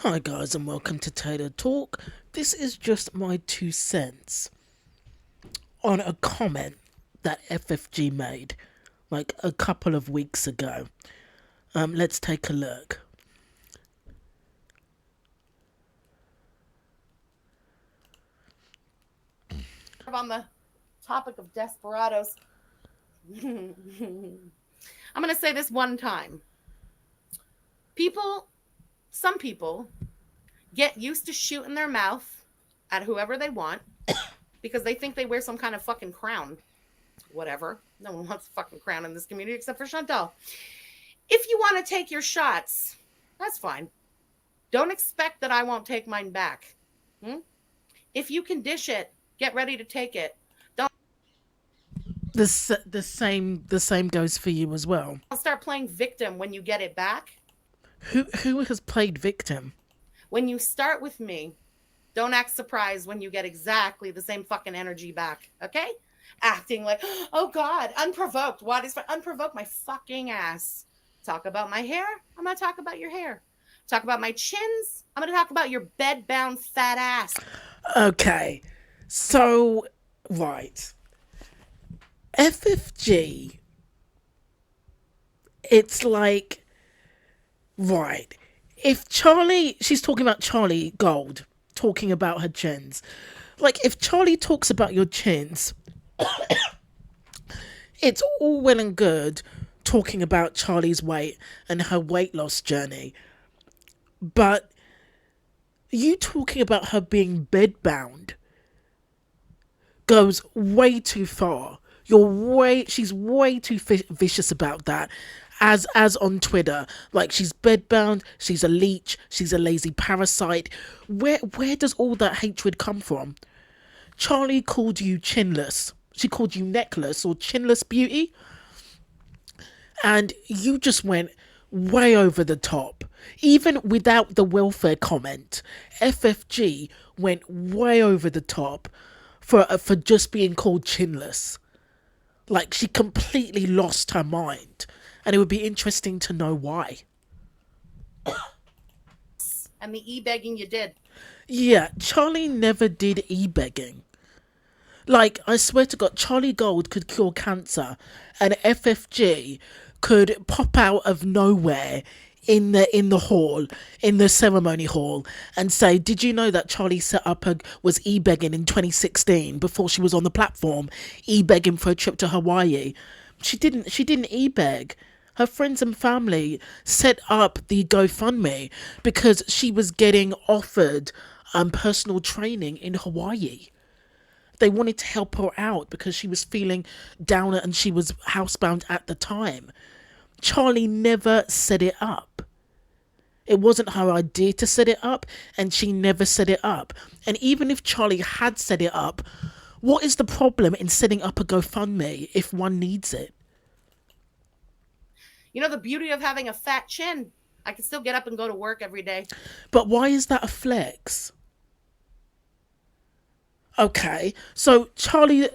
Hi guys and welcome to Taylor Talk. This is just my 2 cents on a comment that FFG made like a couple of weeks ago. Let's take a look. On the topic of desperados, I'm going to say this one time. Some people get used to shooting their mouth at whoever they want because they think they wear some kind of fucking crown. Whatever. No one wants a fucking crown in this community except for Chantal. If you want to take your shots, that's fine. Don't expect that I won't take mine back. If you can dish it, get ready to take it. The same goes for you as well. Don't start playing victim when you get it back. Who has played victim? When you start with me, don't act surprised when you get exactly the same fucking energy back, okay? Acting like, oh God, unprovoked. What is unprovoked? My fucking ass. Talk about my hair, I'm gonna talk about your hair. Talk about my chins, I'm gonna talk about your bed-bound fat ass. Okay, so, right. FFG, it's like, right. If she's talking about Charlie Gold, talking about her chins. Like, if Charlie talks about your chins, it's all well and good talking about Charlie's weight and her weight loss journey. But you talking about her being bedbound goes way too far. She's way too vicious about that. As on Twitter, like she's bedbound, she's a leech, she's a lazy parasite. Where does all that hatred come from? Charlie called you chinless. She called you necklace or chinless beauty. And you just went way over the top. Even without the welfare comment, FFG went way over the top for just being called chinless. Like, she completely lost her mind. And it would be interesting to know why. And the e-begging you did. Yeah, Charlie never did e-begging. Like, I swear to God, Charlie Gold could cure cancer, and FFG could pop out of nowhere in the hall, in the ceremony hall, and say, "Did you know that Charlie was e-begging in 2016 before she was on the platform, e-begging for a trip to Hawaii?" She didn't e-beg. Her friends and family set up the GoFundMe because she was getting offered personal training in Hawaii. They wanted to help her out because she was feeling down and she was housebound at the time. Charlie never set it up. It wasn't her idea to set it up, and she never set it up. And even if Charlie had set it up, what is the problem in setting up a GoFundMe if one needs it? You know the beauty of having a fat chin? I can still get up and go to work every day. But why is that a flex? Okay, so Charlie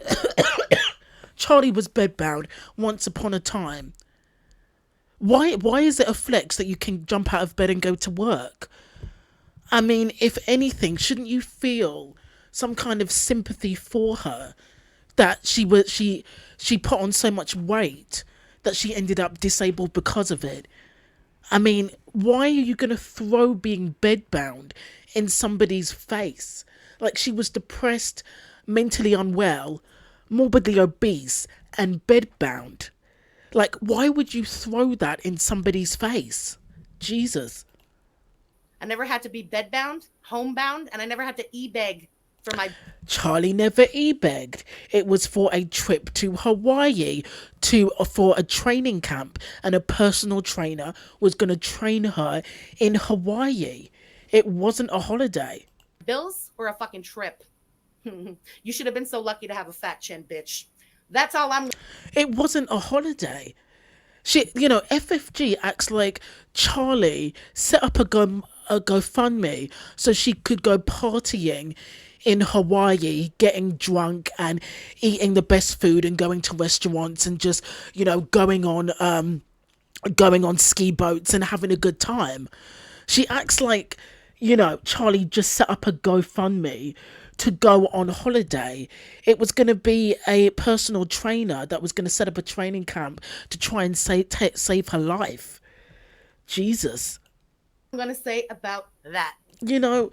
was bedbound once upon a time. Why is it a flex that you can jump out of bed and go to work? I mean, if anything, shouldn't you feel some kind of sympathy for her that she put on so much weight that she ended up disabled because of it? I mean, why are you going to throw being bedbound in somebody's face? Like, she was depressed, mentally unwell, morbidly obese, and bedbound. Like, why would you throw that in somebody's face? Jesus. I never had to be bedbound, homebound, and I never had to e-beg for my... Charlie never e-begged. It was for a trip to Hawaii, for a training camp, and a personal trainer was going to train her in Hawaii. It wasn't a holiday. bills or a fucking trip. You should have been so lucky to have a fat chin, bitch. That's all I'm... It wasn't a holiday. FFG acts like Charlie set up a GoFundMe so she could go partying in Hawaii, getting drunk and eating the best food and going to restaurants and just, going on ski boats and having a good time. She acts like, You know, Charlie just set up a GoFundMe to go on holiday. It was going to be a personal trainer that was going to set up a training camp to try and save her life. Jesus. I'm going to say about that. You know,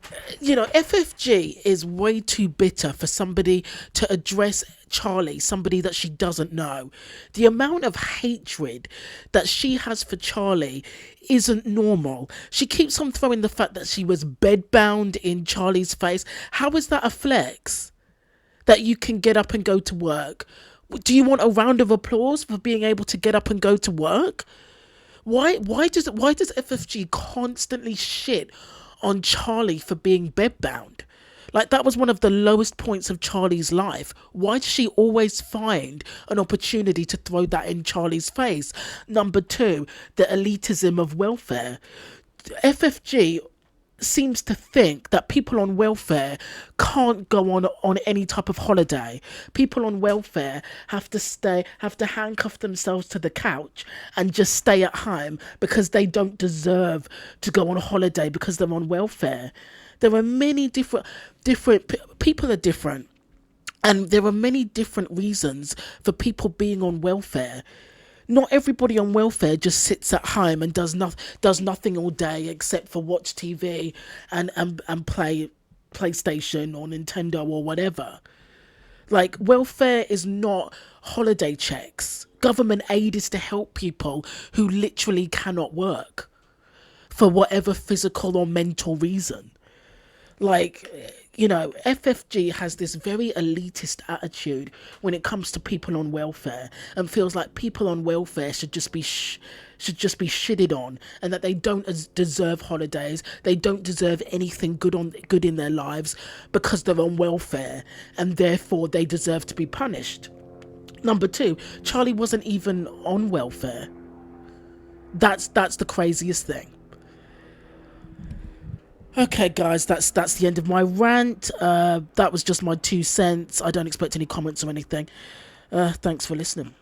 FFG is way too bitter for somebody to address Charlie, somebody that she doesn't know. The amount of hatred that she has for Charlie isn't normal. She keeps on throwing the fact that she was bedbound in Charlie's face. How is that a flex? That you can get up and go to work? Do you want a round of applause for being able to get up and go to work? Why does FFG constantly shit on Charlie for being bedbound? Like, that was one of the lowest points of Charlie's life. Why does she always find an opportunity to throw that in Charlie's face? Number two, the elitism of welfare. FFG seems to think that people on welfare can't go on any type of holiday. People on welfare have to handcuff themselves to the couch and just stay at home because they don't deserve to go on holiday because they're on welfare. There are many different people are different, and there are many different reasons for people being on welfare. Not everybody on welfare just sits at home and does nothing all day except for watch TV and play PlayStation or Nintendo or whatever. Like, welfare is not holiday checks. Government aid is to help people who literally cannot work for whatever physical or mental reason. Like, FFG has this very elitist attitude when it comes to people on welfare, and feels like people on welfare should just be shitted on, and that they don't deserve holidays, they don't deserve anything good in their lives because they're on welfare, and therefore they deserve to be punished. Number two, Charlie wasn't even on welfare. That's the craziest thing. Okay, guys, that's the end of my rant. That was just my 2 cents. I don't expect any comments or anything. Thanks for listening.